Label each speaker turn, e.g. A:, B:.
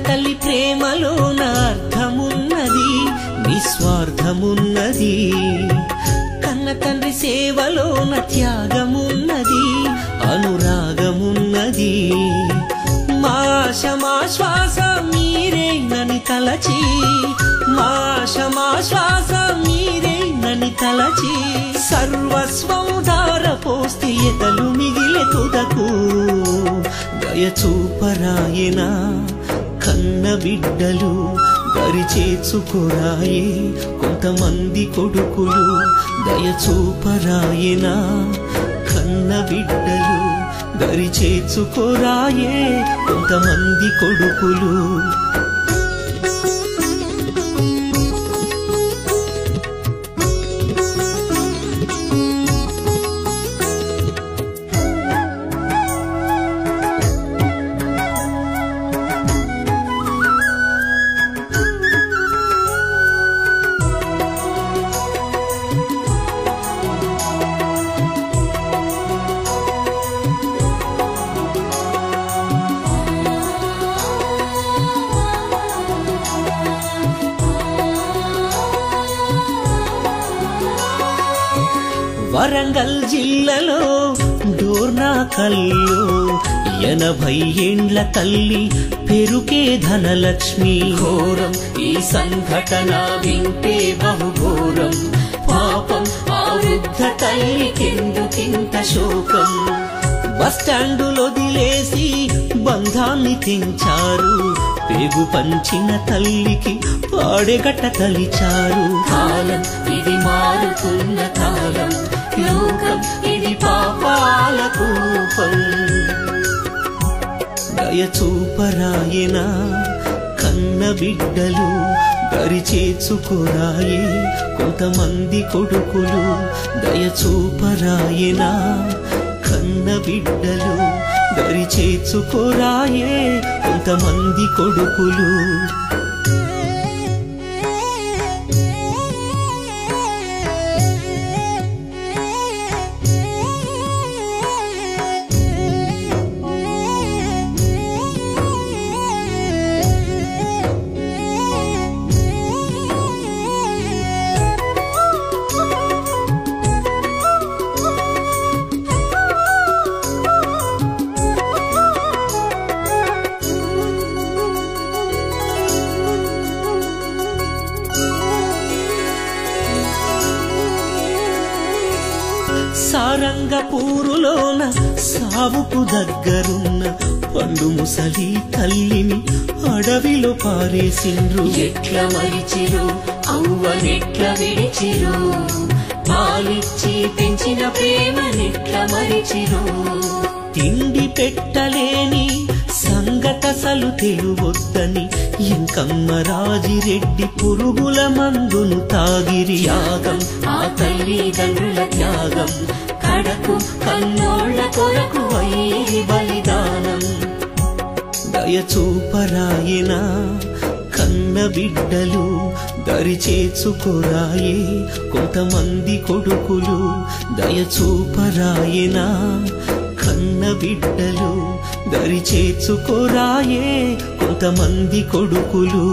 A: తల్లి ప్రేమలోన అర్థమున్నది, నిస్వార్థమున్నది. కన్న తండ్రి సేవలోన త్యాగమున్నది, అనురాగమున్నది. మా శ్వాస మీరేనని తలచి, మా శ్వాస మీరేనని తలచి, సర్వస్వం ధారపోస్తే ఎదలు మిగిలే తుదకు. దయచూపరాయన కన్న బిడ్డలు, దరిచేర్చుకోరాయే కొంతమంది కొడుకులు. దయచూపరాయన కన్న బిడ్డలు, దరిచేర్చుకోరాయే కొంతమంది కొడుకులు. వరంగల్ జిల్లాలో డోర్నాకల్లో 80 ఏండ్ల తల్లి పెరుకే ధనలక్ష్మి. ఘోరం ఈ సంఘటన వింటే బహుఘోరం, పాపం ఆ వృద్ధ తల్లికెందుకింత శోకం. బస్టాండులో వదిలేసి బంధాన్ని తెంచారు, పేగు పంచిన తల్లికి పాడెగట్ట తలిచారు. కాలం ఇది మారుతున్న కాలం, లోకం ఇది పాపాల కూపం. దయచూపరాయన కన్న బిడ్డలు, దరిచేర్చుకోరాయే కొంతమంది కొడుకులు. దయచూపరాయన కన్న బిడ్డలు, దరిచేర్చుకోరాయే కొంతమంది కొడుకులు. సారంగపూరులోన సావుకు దగ్గరున్న పండు ముసలి తల్లిని అడవిలో పారేసిండ్రు.
B: ఎట్ల మరిచిరు అవ్వనెట్ల విడిచిరు, పాలిచ్చి పెంచిన ప్రేమనెట్ల మరిచిరు.
A: తిండి పెట్టలేని సంగతసలు తెలువొద్దని ఎంకమ్మ రాజిరెడ్డి పురుగుల మందును తాగిరి.
B: త్యాగం ఆ తల్లిదండ్రుల త్యాగం, కడకు కన్నోళ్ల కొరకు వైరి బలిదానం.
A: దయచూపరాయన కన్న బిడ్డలు, దరిచేర్చుకోరాయే కొంతమంది కొడుకులు. దయచూపరాయన కన్న బిడ్డలు, దరిచేర్చుకోరాయే కొంతమంది కొడుకులు.